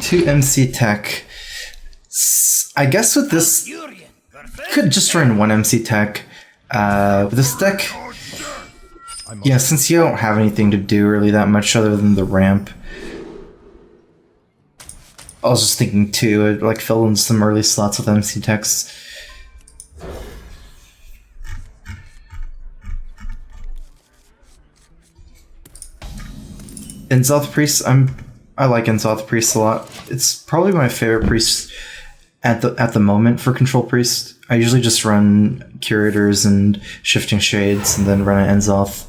to MC Tech. I guess with this, could just run one MC Tech. With this deck, yeah, since you don't have anything to do really that much other than the ramp. I was just thinking too, I'd like fill in some early slots with MC Techs. Enzoth Priest, I like Enzoth Priest a lot. It's probably my favorite priest at the moment for Control Priest. I usually just run Curators and Shifting Shades and then run an Enzoth.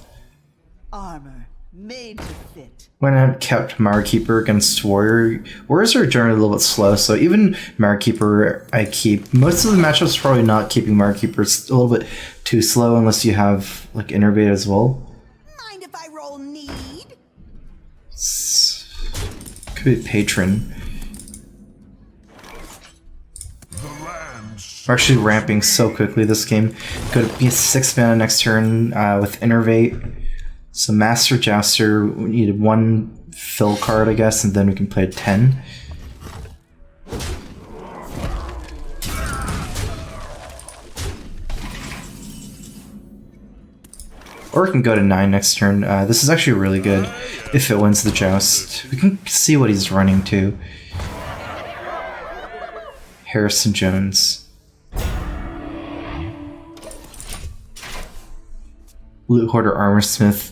Armor made to fit. When I kept Mara Keeper against Warrior, Warriors are generally a little bit slow, so even Mara Keeper I keep. Most of the matchups probably not keeping Mara Keeper. It's a little bit too slow unless you have like Innervate as well. Mind if I roll need? Could be Patron. We're actually ramping so quickly this game. Go to be 6 mana next turn with Innervate. So Master Jouster, we need one fill card, I guess, and then we can play 10. Or we can go to 9 next turn. This is actually really good if it wins the Joust. We can see what he's running to. Harrison Jones. Loot Hoarder, Armorsmith.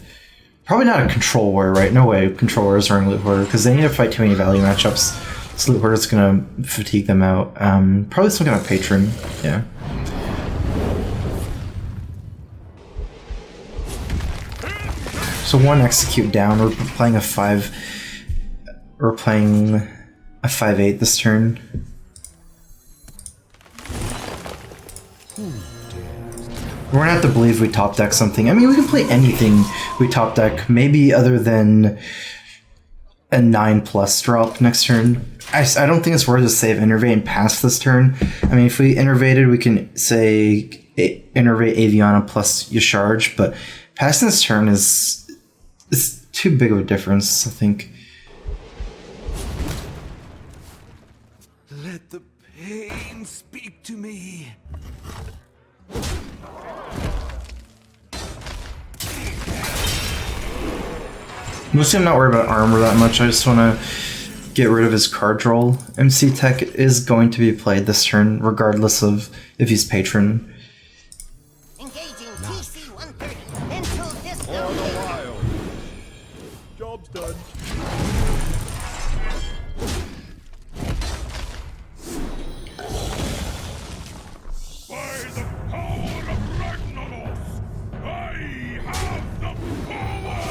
Probably not a Control Warrior, right? No way Control Warrior is running Loot Hoarder, because they need to fight too many value matchups. So Loot Hoarder's gonna fatigue them out. Probably some kind of Patron, yeah. So one Execute down, we're playing a 5... We're playing a 5/8 this turn. We're gonna have to believe we top deck something. I mean, we can play anything we top deck, maybe other than a 9+ drop next turn. I don't think it's worth to save Innervate and pass this turn. I mean, if we Innervated, we can say Innervate Aviana plus Yasharge, but passing this turn is too big of a difference, I think. Let the pain speak to me. Mostly I'm not worried about armor that much, I just want to get rid of his card draw. MC Tech is going to be played this turn, regardless of if he's Patron. Engaging TC-130 until disco. Job's done. By the power of Ragnaros, I have the power!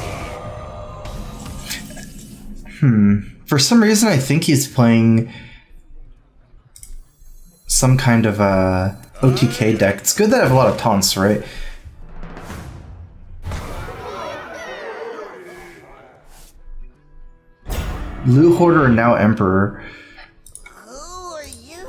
For some reason, I think he's playing some kind of OTK deck. It's good that I have a lot of taunts, right? Loot Hoarder and now Emperor. Who are you?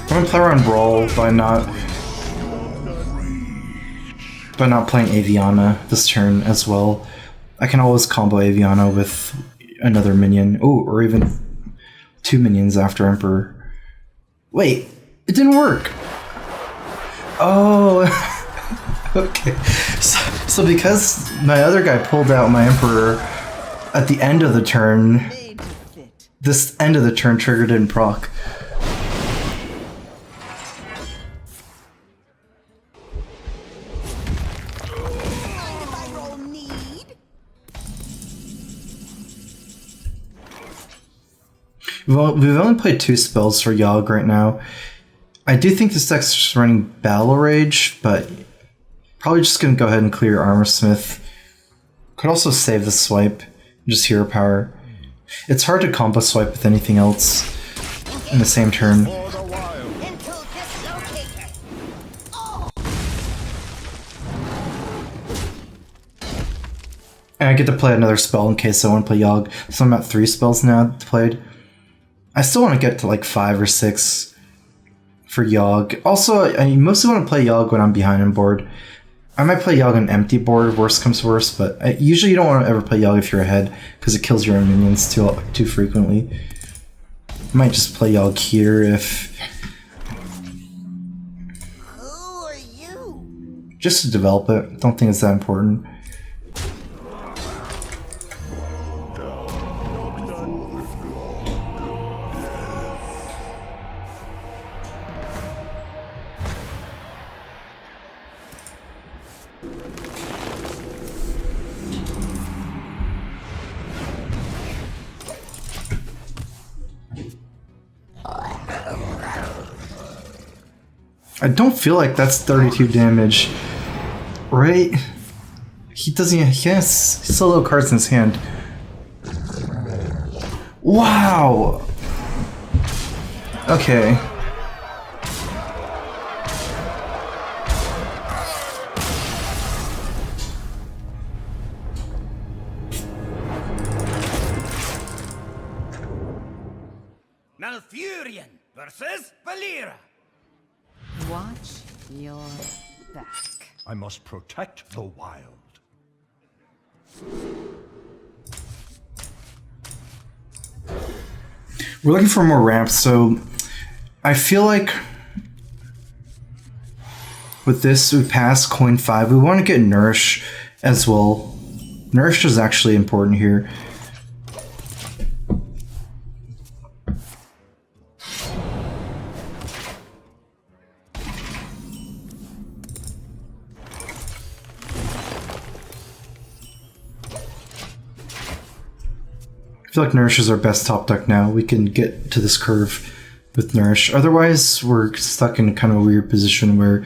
I'm gonna play around Brawl by not playing Aviana this turn as well. I can always combo Aviana with another minion. Oh, or even 2 minions after Emperor. Wait, it didn't work. Oh, okay. So because my other guy pulled out my Emperor at the end of the turn, this end of the turn trigger didn't proc. Well, we've only played 2 spells for Yogg right now. I do think this deck's just running Battle Rage, but probably just gonna go ahead and clear Armorsmith. Could also save the swipe, just Hero Power. It's hard to combo swipe with anything else in the same turn. And I get to play another spell in case I want to play Yogg. So I'm at 3 spells now played. I still want to get to like 5 or 6 for Yogg. Also, I mostly want to play Yogg when I'm behind on board. I might play Yogg on empty board, worst comes worst, but usually you don't want to ever play Yogg if you're ahead, because it kills your own minions too frequently. I might just play Yogg here if... Who are you? Just to develop it. Don't think it's that important. I don't feel like that's 32 damage, right? He doesn't. He has still little cards in his hand. Wow. Okay. Malfurion versus Valera. Watch your back. I must protect the wild. We're looking for more ramps, so I feel like with this we pass coin 5. We want to get Nourish as well. Nourish is actually important here. I feel like Nourish is our best top deck now. We can get to this curve with Nourish. Otherwise, we're stuck in kind of a weird position where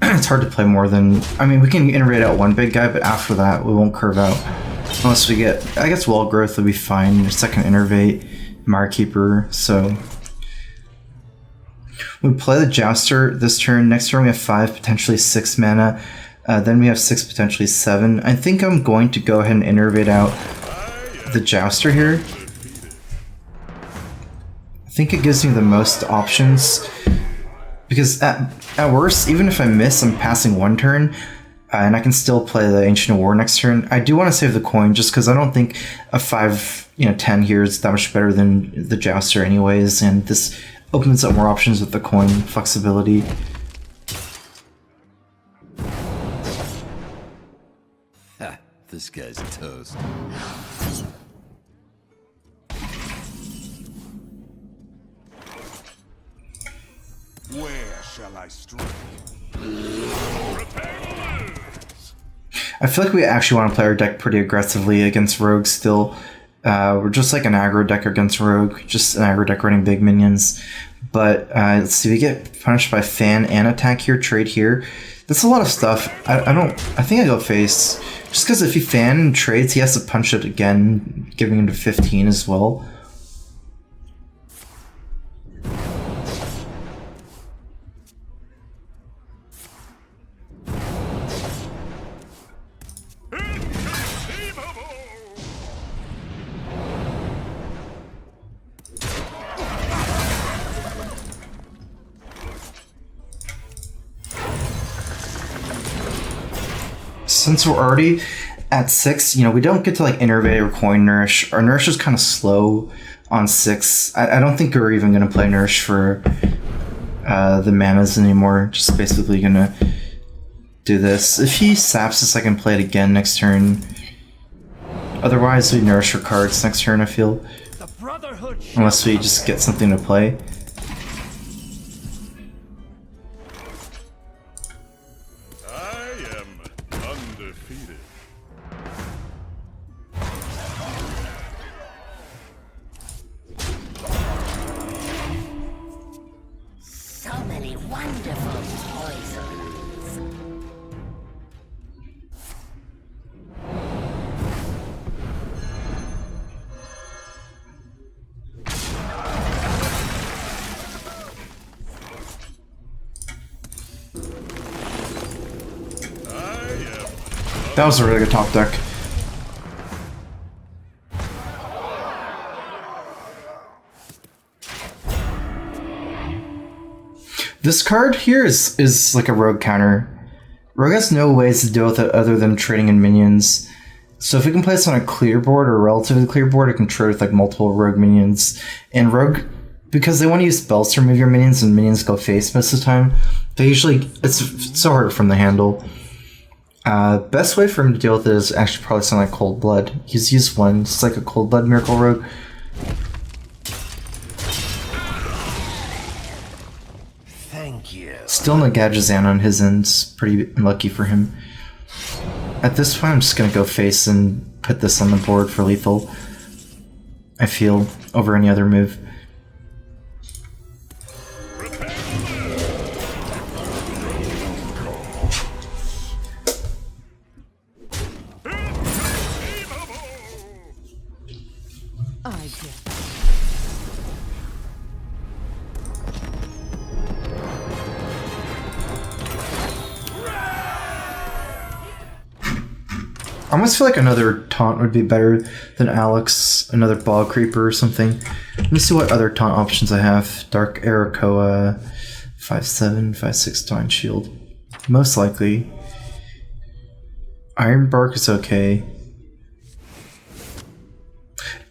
it's hard to play more than... I mean, we can iterate out one big guy, but after that, we won't curve out. Unless we get... I guess Wall Growth will be fine. Second Innervate, Mirekeeper, so... We play the Jouster this turn. Next turn we have 5, potentially 6 mana. Then we have 6, potentially 7. I think I'm going to go ahead and Innervate out the Jouster here. I think it gives me the most options, because at worst, even if I miss, I'm passing one turn, and I can still play the Ancient War next turn. I do want to save the coin, just because I don't think a 5-10 here is that much better than the Jouster anyways, and this opens up more options with the coin flexibility. Ha, this guy's toast. Where shall I strike? I feel like we actually want to play our deck pretty aggressively against Rogue still. We're just like an aggro deck against Rogue, just an aggro deck running big minions. But let's see, we get punished by Fan and attack here, trade here. That's a lot of stuff. I think I go face. Just because if he Fan and trades, he has to punch it again, giving him to 15 as well. Since we're already at 6, we don't get to like Innervate or Coin Nourish. Our Nourish is kind of slow on 6. I don't think we're even going to play Nourish for the manas anymore. Just basically going to do this. If he saps us, I can play it again next turn. Otherwise, we Nourish our cards next turn, I feel. Unless we just get something to play. That was a really good top deck. This card here is like a rogue counter. Rogue has no ways to deal with it other than trading in minions. So if we can play this on a clear board or a relatively clear board, it can trade with like multiple rogue minions. And rogue, because they want to use spells to remove your minions and minions go face most of the time, they usually, it's so hard for them to handle. Best way for him to deal with it is actually probably something like Cold Blood. He's used one, it's like a Cold Blood Miracle Rogue. Thank you. Still no Gadgetzan on his end, pretty unlucky for him. At this point, I'm just gonna go face and put this on the board for lethal. I feel, over any other move. I get I almost feel like another taunt would be better than Alex, another ball creeper or something. Let me see what other taunt options I have. Dark Arakoa, 5/7, 5/6 taunt shield. Most likely. Iron Bark is okay.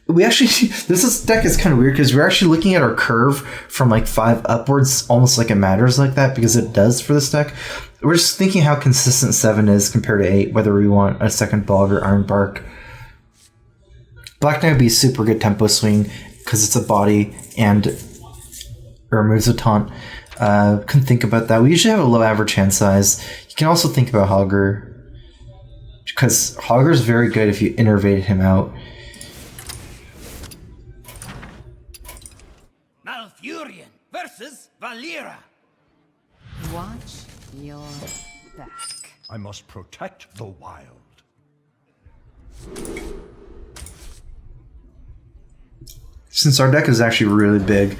We actually, deck is kind of weird because we're actually looking at our curve from like 5 upwards, almost like it matters like that, because it does for this deck. We're just thinking how consistent 7 is compared to 8, whether we want a second Bog or Iron Bark. Black Knight would be a super good tempo swing because it's a body and it removes a taunt. Can think about that. We usually have a low average hand size. You can also think about Hogger, because Hogger is very good if you innervate him out. Malfurion versus Valeera. Watch your back. I must protect the wild. Since our deck is actually really big,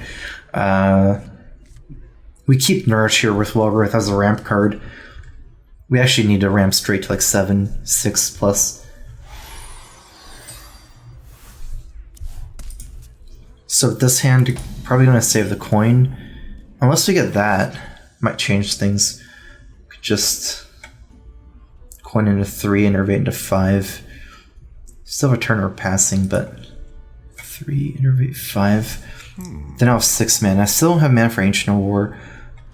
we keep Nourish here with Wellgrowth as a ramp card. We actually need to ramp straight to like 7, 6 plus. So with this hand, probably going to save the coin. Unless we get that, might change things. Could just coin into 3, innervate into 5. Still have a turn or passing, but 3, innervate 5. Then I'll have 6 mana. I still don't have mana for Ancient War.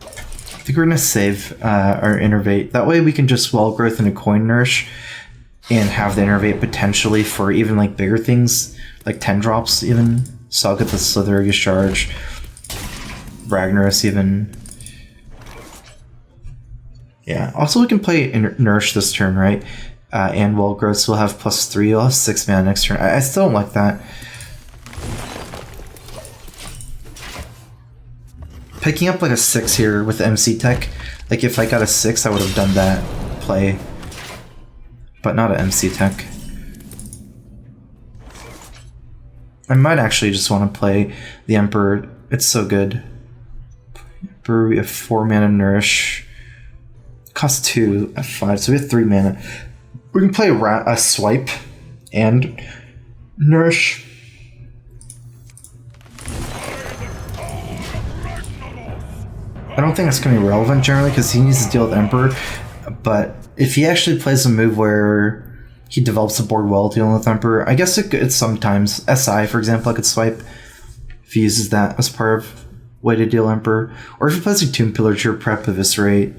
I think we're going to save our innervate. That way we can just Wellgrowth into Coin Nourish and have the innervate potentially for even like bigger things, like 10 drops even. So I'll get the Slither Charge, Ragnaros even. Yeah, also we can play Nourish this turn, right? And Wellgrowth, so we'll have +3, we'll have 6 mana next turn. I still don't like that. Picking up like a 6 here with MC Tech, like if I got a 6 I would have done that play, but not an MC Tech. I might actually just want to play the Emperor, it's so good. Emperor, we have 4 mana Nourish, cost 2 at 5, so we have 3 mana. We can play a Swipe and Nourish. I don't think it's going to be relevant generally because he needs to deal with Emperor, but if he actually plays a move where he develops the board well dealing with Emperor, I guess it's sometimes. SI, for example, I could swipe if he uses that as part of way to deal Emperor. Or if he plays like Tomb Pillager, prep, Eviscerate.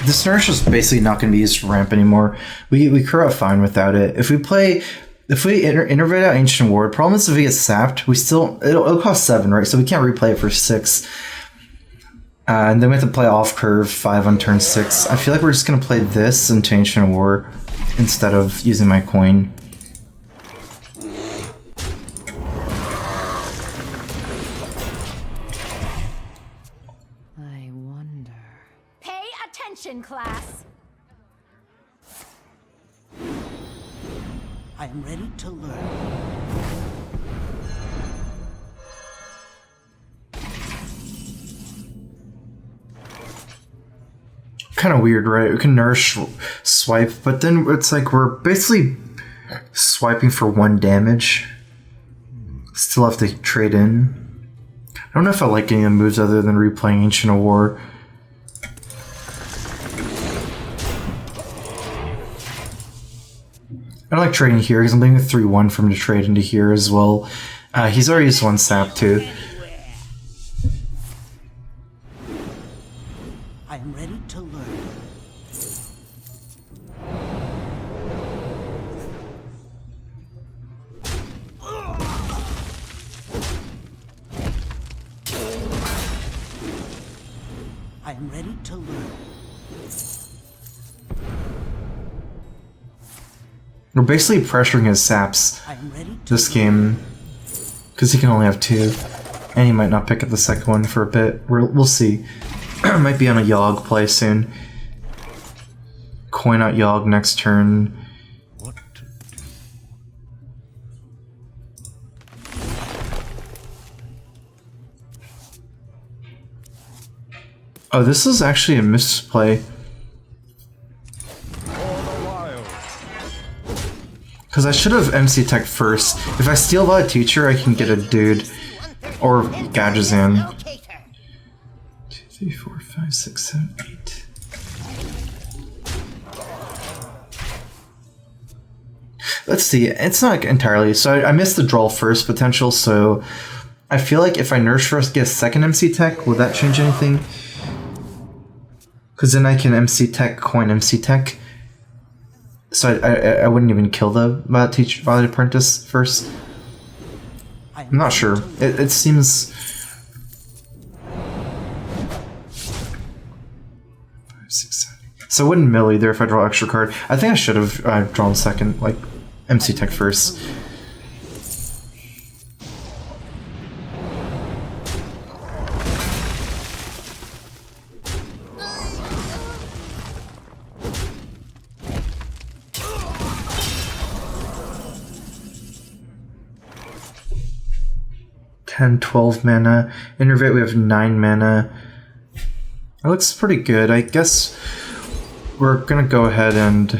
This Nourish is basically not going to be used for ramp anymore. We curl out fine without it. If we innervate out Ancient Ward, problem is if we get sapped, we still it'll cost 7, right? So we can't replay it for 6. And then we have to play off curve 5 on turn 6. I feel like we're just going to play this into Ancient War instead of using my coin. Class. I am ready to learn. Kind of weird, right? We can nourish swipe, but then it's like we're basically swiping for 1 damage. Still have to trade in. I don't know if I like any of the moves other than replaying Ancient of War. I don't like trading here because I'm leaving a 3-1 for him to trade into here as well. He's already used 1 sap too. I am ready to learn. I am ready to learn. We're basically pressuring his saps I am ready to this game because he can only have 2, and he might not pick up the second one for a bit. We'll see. Might be on a Yogg play soon. Coin out Yogg next turn. What to do? Oh, this is actually a misplay. Because I should have MC Tech first. If I steal by a teacher, I can get a dude. Or Gadgetzan. 2, 3, 4, 5, 6, 7, 8. Let's see. It's not entirely. So I missed the draw first potential, so I feel like if I nurse first, get a second MC Tech, will that change anything? Because then I can MC Tech, coin MC Tech. So I wouldn't even kill the Violet Apprentice first. I'm not sure. It seems... 5, 6, 7. So I wouldn't mill either if I draw extra card. I think I should have drawn second, like MC Tech first. And 12 mana. Innervate, we have 9 mana. That looks pretty good. I guess we're gonna go ahead and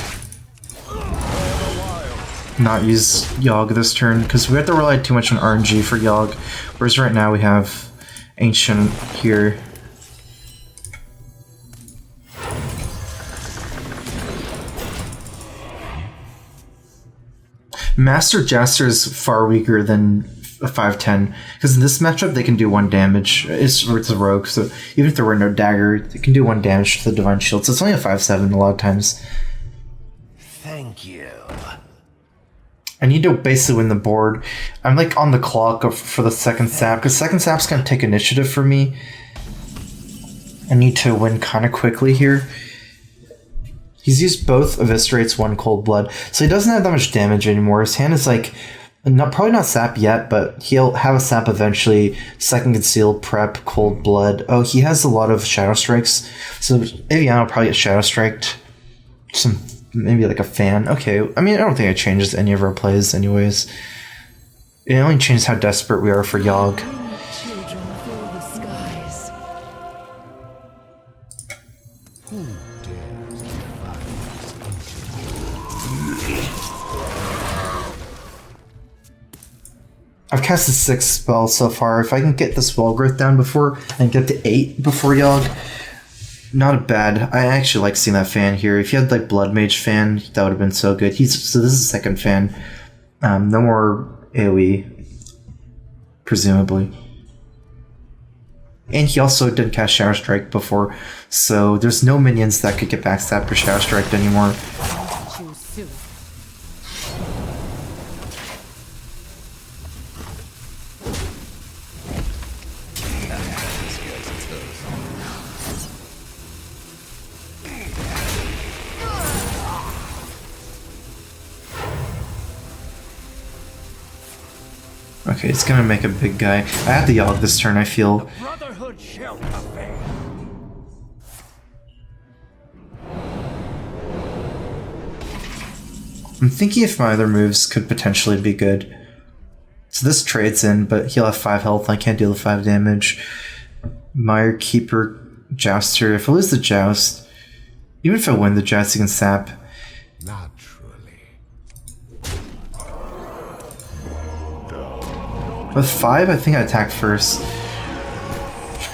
not use Yogg this turn, because we have to rely too much on RNG for Yogg, whereas right now we have Ancient here. Master Jaster is far weaker than a 5/10, because in this matchup they can do 1 damage. It's a rogue, so even if there were no dagger, they can do 1 damage to the Divine Shield. So it's only a 5/7 a lot of times. Thank you. I need to basically win the board. I'm like on the clock for the second sap, because second sap's gonna take initiative for me. I need to win kind of quickly here. He's used both Eviscerates, 1 Cold Blood, so he doesn't have that much damage anymore. His hand is like, probably not sap yet, but he'll have a sap eventually. Second Conceal, Prep, Cold Blood. Oh, he has a lot of Shadow Strikes, so Aviana will probably get Shadow Striked. Maybe like a fan. Okay, I mean, I don't think it changes any of our plays anyways. It only changes how desperate we are for Yogg. Children fill the skies. Who dares defy I've casted 6 spells so far. If I can get the Spell Growth down before and get to 8 before Yogg, not bad. I actually like seeing that fan here. If you had like Blood Mage fan, that would have been so good. So this is second fan. No more AoE, presumably. And he also did cast Shadow Strike before, so there's no minions that could get backstabbed or Shadow Striked anymore. Choose soon. This guy's a toast. Okay, it's gonna make a big guy. I had the Yogg this turn, I feel. Brotherhood shall prevail. I'm thinking if my other moves could potentially be good. So this trades in, but he'll have 5 health. I can't deal the 5 damage. Mire, Keeper, Jouster. If I lose the Joust, even if I win the Joust, he can sap. Naturally. With 5, I think I attack first.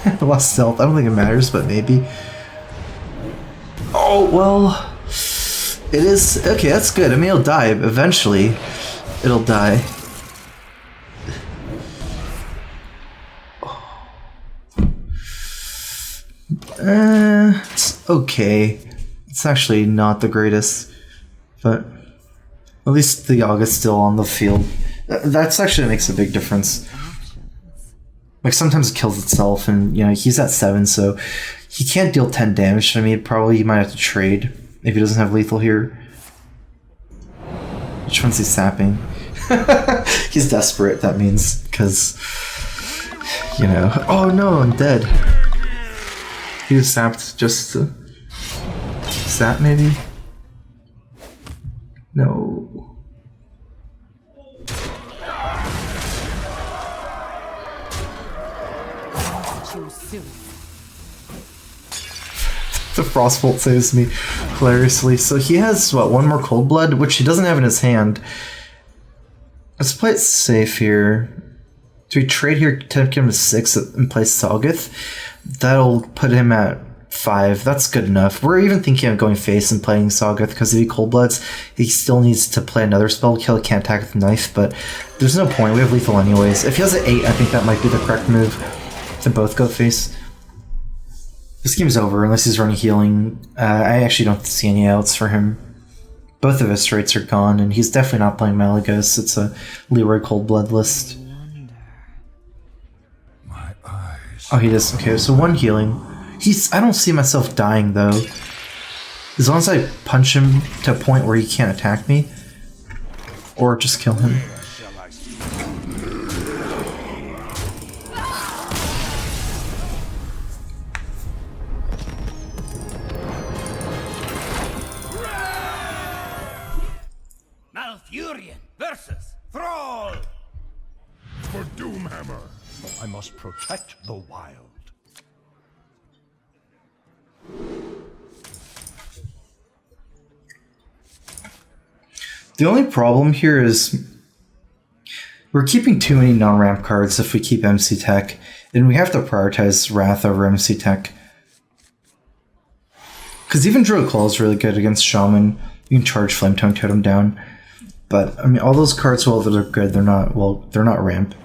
I lost stealth. I don't think it matters, but maybe. Oh, well. It is. Okay, that's good. I mean, it'll die. Eventually, it'll die. It's okay. It's actually not the greatest, but at least the Yaga's still on the field. That's actually makes a big difference. Like sometimes it kills itself, and you know he's at 7, so he can't deal 10 damage to me. Probably he might have to trade if he doesn't have lethal here. Which one's he sapping? He's desperate. That means because you know. Oh no, I'm dead. He was sapped just to sap, maybe? No. Too soon. The Frostbolt saves me hilariously. So he has, what, 1 more Cold Blood, which he doesn't have in his hand. Let's play it safe here. Do we trade here, take him to 6 and play Salgith? That'll put him at 5. That's good enough. We're even thinking of going face and playing Salgith because if he Cold Bloods, he still needs to play another spell kill. He can't attack with the knife, but there's no point. We have lethal anyways. If he has an 8, I think that might be the correct move to both go face. This game's over unless he's running healing. I actually don't see any outs for him. Both of his traits are gone, and he's definitely not playing Malagos. It's a Leroy Cold Blood list. My eyes. Oh, he does. Okay, so 1 healing. I don't see myself dying, though. As long as I punch him to a point where he can't attack me. Or just kill him. Malfurion versus Thrall! For Doomhammer, I must protect the wild. The only problem here is we're keeping too many non-ramp cards if we keep MC Tech, and we have to prioritize Wrath over MC Tech. Because even Druid Claw is really good against Shaman. You can charge Flame Tongue Totem down. But, I mean, all those cards, while they're good, they're not ramp.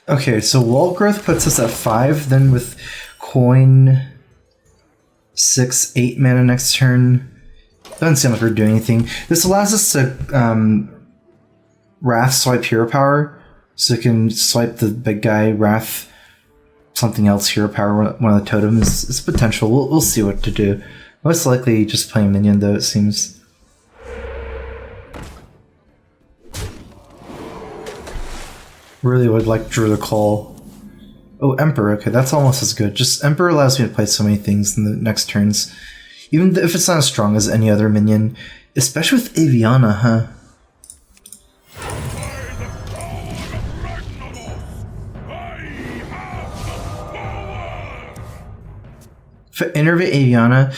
Okay, so Wall Growth puts us at 5, then with Coin 6, 8 mana next turn. Doesn't seem like we're doing anything. This allows us to Wrath swipe Hero Power, so we can swipe the big guy, Wrath, something else, Hero Power, one of the totems. It's potential. We'll see what to do. Most likely just playing Minion, though, it seems. Really would like Drew the Call. Oh, Emperor. Okay, that's almost as good. Just Emperor allows me to play so many things in the next turns. Even if it's not as strong as any other minion. Especially with Aviana, huh? If I innervate Aviana,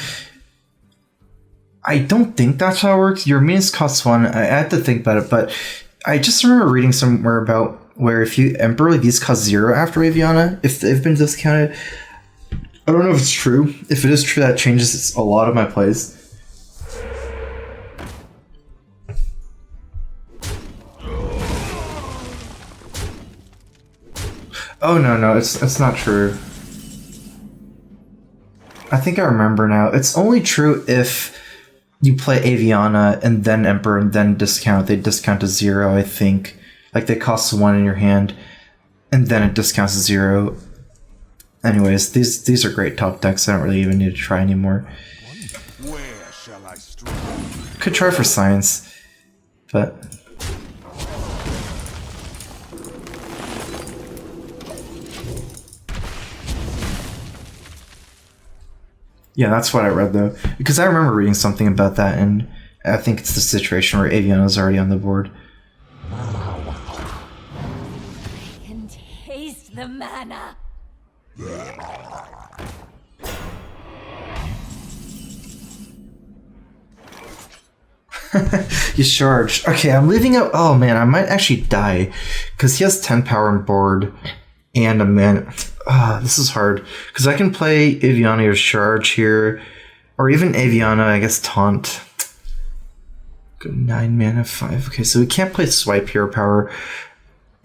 I don't think that's how it works. Your minions cost 1. I had to think about it, but I just remember reading somewhere about where if you Emperor, these cost 0 after Aviana, if they've been discounted. I don't know if it's true. If it is true, that changes a lot of my plays. Oh no, it's not true. I think I remember now. It's only true if you play Aviana and then Emperor and then discount. They discount to 0, I think. Like they cost 1 in your hand. and then it discounts to 0. Anyways, these are great top decks. I don't really even need to try anymore. Where shall I strike? Could try for science, but yeah, that's what I read though, because I remember reading something about that, and I think it's the situation where Aviana's already on the board. I can taste the mana. You charged. Okay, I'm leaving out. Oh man, I might actually die because he has 10 power on board and a man. This is hard because I can play Aviana or charge here, or even Aviana. I guess taunt. Good 9 mana 5. Okay, so we can't play swipe hero power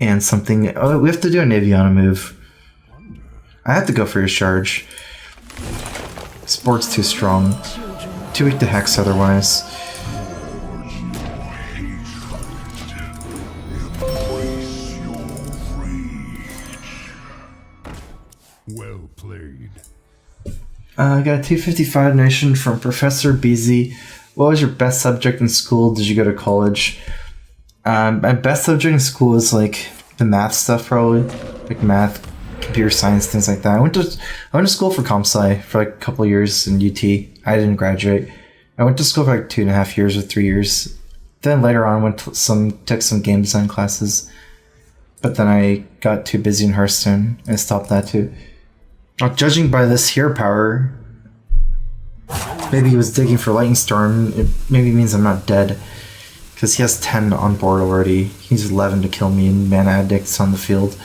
and something. Oh, we have to do an Aviana move. I have to go for your charge. Sport's too strong. Too weak to hex otherwise. Well played. I got a 255 donation from Professor BZ. What was your best subject in school? Did you go to college? My best subject in school is like the math stuff, probably like math, computer science, things like that. I went to school for comp sci for like a couple years in UT. I didn't graduate. I went to school for like 2.5 years or 3 years. Then later on took some game design classes, but then I got too busy in Hearthstone and stopped that too. Judging by this hero power, maybe he was digging for Lightning Storm. It maybe means I'm not dead, because he has 10 on board already. He's 11 to kill me and Mana Addict's on the field.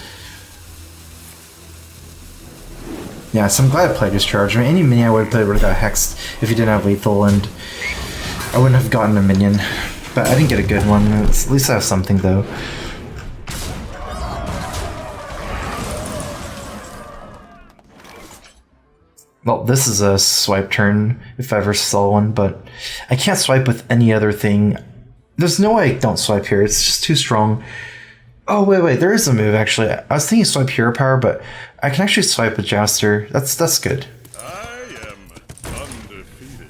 Yeah, so I'm glad I played his charge. I mean, any minion I would have played would have got hexed if he didn't have lethal, and I wouldn't have gotten a minion. But I didn't get a good one. At least I have something though. Well, this is a swipe turn, if I ever saw one, but I can't swipe with any other thing. There's no way I don't swipe here, it's just too strong. Oh, wait, there is a move, actually. I was thinking swipe hero power, but I can actually swipe with Jouster. That's good. I am undefeated.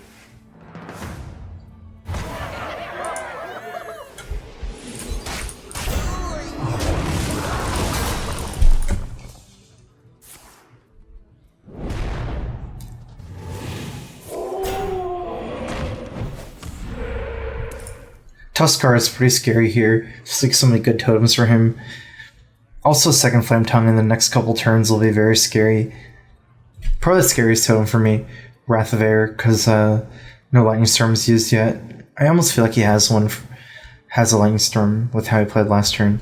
Tuskar is pretty scary here. Just like so many good totems for him. Also, second Flame Tongue in the next couple turns will be very scary. Probably the scariest totem for me, Wrath of Air, because no Lightning Storm is used yet. I almost feel like he has a Lightning Storm with how he played last turn.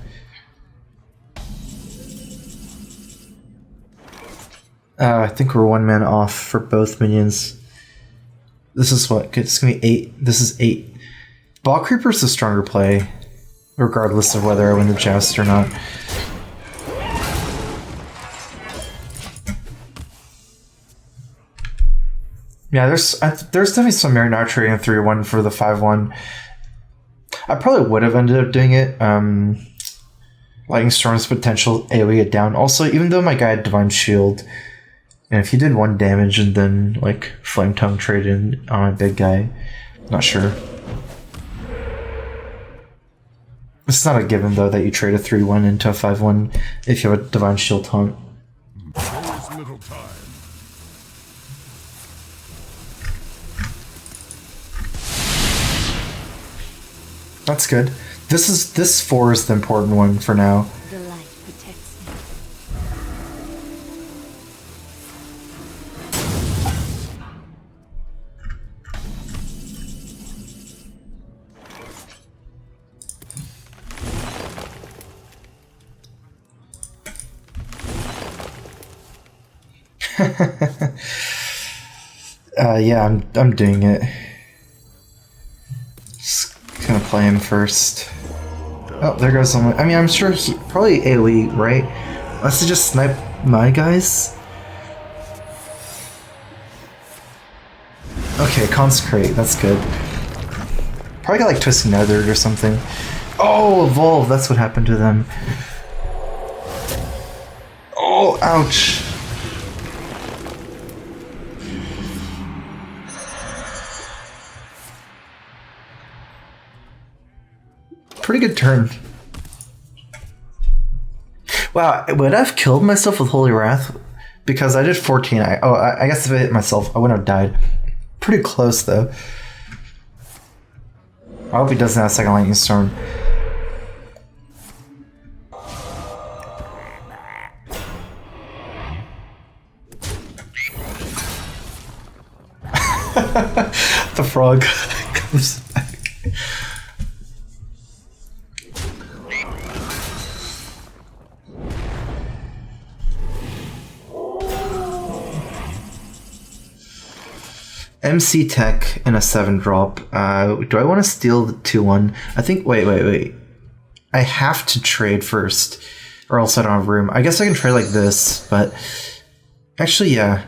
I think we're 1 mana off for both minions. This is what? It's gonna be 8. This is 8. Ball Creeper's the stronger play, regardless of whether I win the joust or not. Yeah, there's definitely some merit in archery in 3-1 for the 5-1. I probably would have ended up doing it. Lightning Storm's potential AoE it down. Also, even though my guy had Divine Shield, and if he did 1 damage and then like Flame Tongue traded on my big guy, not sure. It's not a given though that you trade a 3-1 into a 5-1 if you have a Divine Shield taunt. There's little time. That's good. This 4 is the important one for now. The light protects me. Yeah, I'm doing it. Just gonna play him first. Oh, there goes someone. I mean, I'm sure he probably AoE, right? Let's just snipe my guys. Okay, Consecrate. That's good. Probably got like Twisted Nethered or something. Oh, Evolve. That's what happened to them. ouch. Pretty good turn. Wow, would I have killed myself with Holy Wrath? Because I did 14. I guess if I hit myself, I wouldn't have died. Pretty close, though. I hope he doesn't have second Lightning Storm. The frog comes back. MC Tech and a 7-drop. Do I want to steal the 2-1? I think. Wait. I have to trade first, or else I don't have room. I guess I can trade like this, but actually, yeah.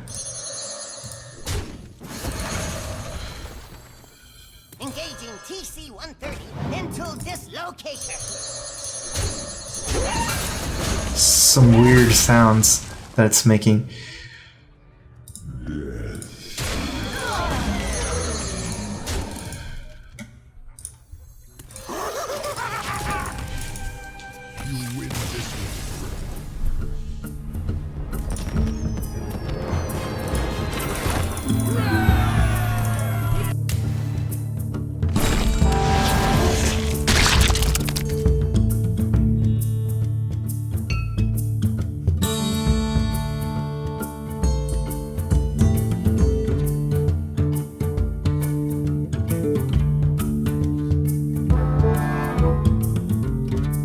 Engaging TC-130 into dislocator. Some weird sounds that it's making.